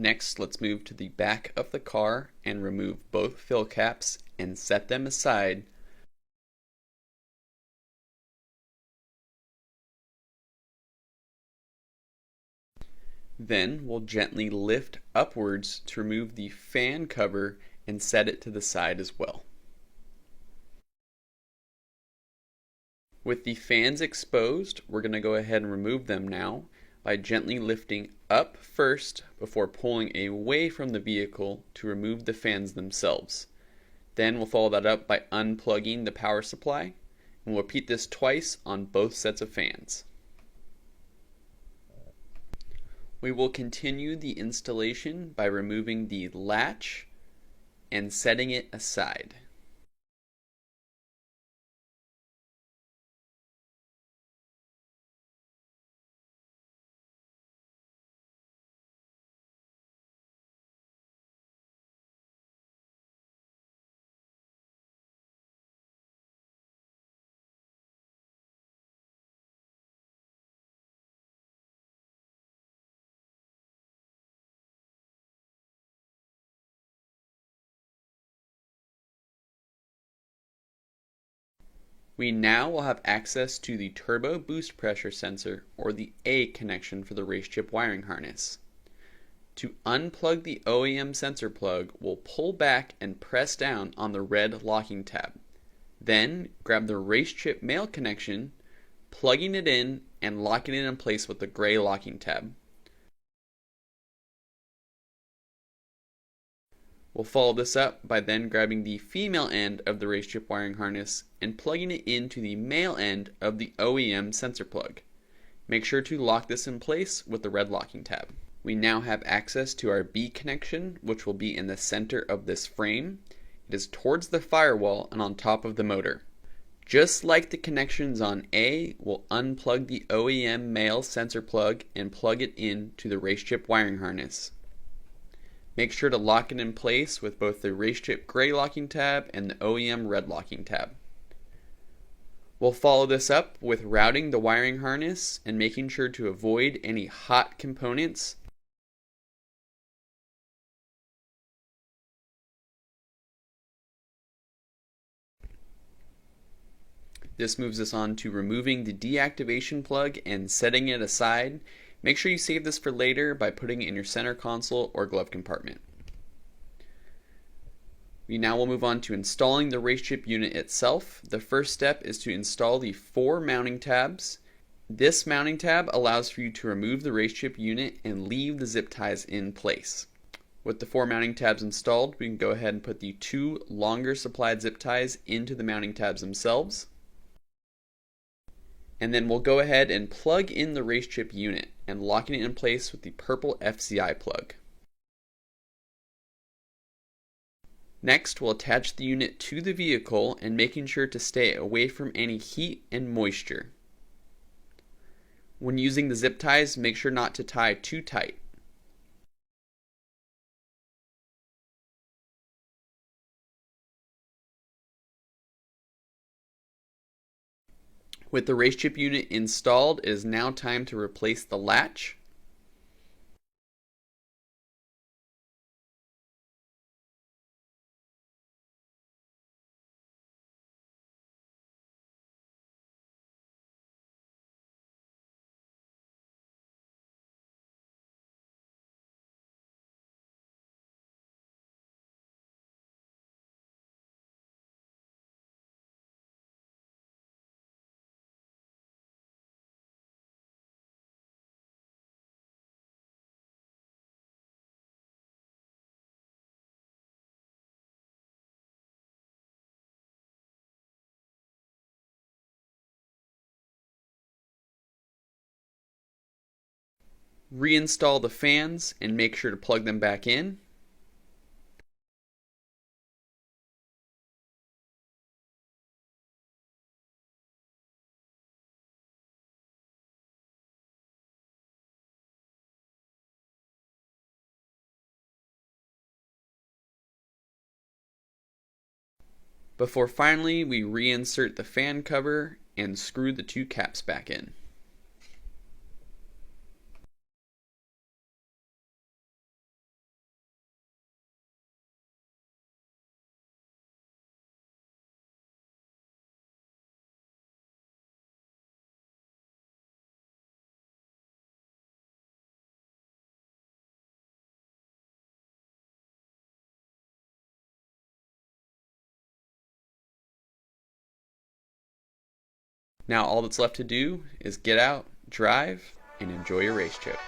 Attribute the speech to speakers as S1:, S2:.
S1: Next, let's move to the back of the car and remove both fill caps and set them aside. Then we'll gently lift upwards to remove the fan cover and set it to the side as well. With the fans exposed, we're going to go ahead and remove them now by gently lifting up first before pulling away from the vehicle to remove the fans themselves. Then we'll follow that up by unplugging the power supply, and we'll repeat this twice on both sets of fans. We will continue the installation by removing the latch and setting it aside. We now will have access to the turbo boost pressure sensor, or the A connection for the RaceChip wiring harness. To unplug the OEM sensor plug, we'll pull back and press down on the red locking tab. Then grab the RaceChip male connection, plugging it in and locking it in place with the gray locking tab. We'll follow this up by then grabbing the female end of the RaceChip wiring harness and plugging it into the male end of the OEM sensor plug. Make sure to lock this in place with the red locking tab. We now have access to our B connection, which will be in the center of this frame. It is towards the firewall and on top of the motor. Just like the connections on A, we'll unplug the OEM male sensor plug and plug it into the RaceChip wiring harness. Make sure to lock it in place with both the RaceChip gray locking tab and the OEM red locking tab. We'll follow this up with routing the wiring harness and making sure to avoid any hot components. This moves us on to removing the deactivation plug and setting it aside. Make sure you save this for later by putting it in your center console or glove compartment. We now will move on to installing the RaceChip unit itself. The first step is to install the 4 mounting tabs. This mounting tab allows for you to remove the RaceChip unit and leave the zip ties in place. With the 4 mounting tabs installed, we can go ahead and put the 2 longer supplied zip ties into the mounting tabs themselves. And then we'll go ahead and plug in the RaceChip unit and locking it in place with the purple FCI plug. Next, we'll attach the unit to the vehicle and making sure to stay away from any heat and moisture. When using the zip ties, make sure not to tie too tight. With the RaceChip unit installed, it is now time to replace the latch. Reinstall the fans and make sure to plug them back in. Before finally we reinsert the fan cover and screw the 2 caps back in. Now all that's left to do is get out, drive, and enjoy your race chip.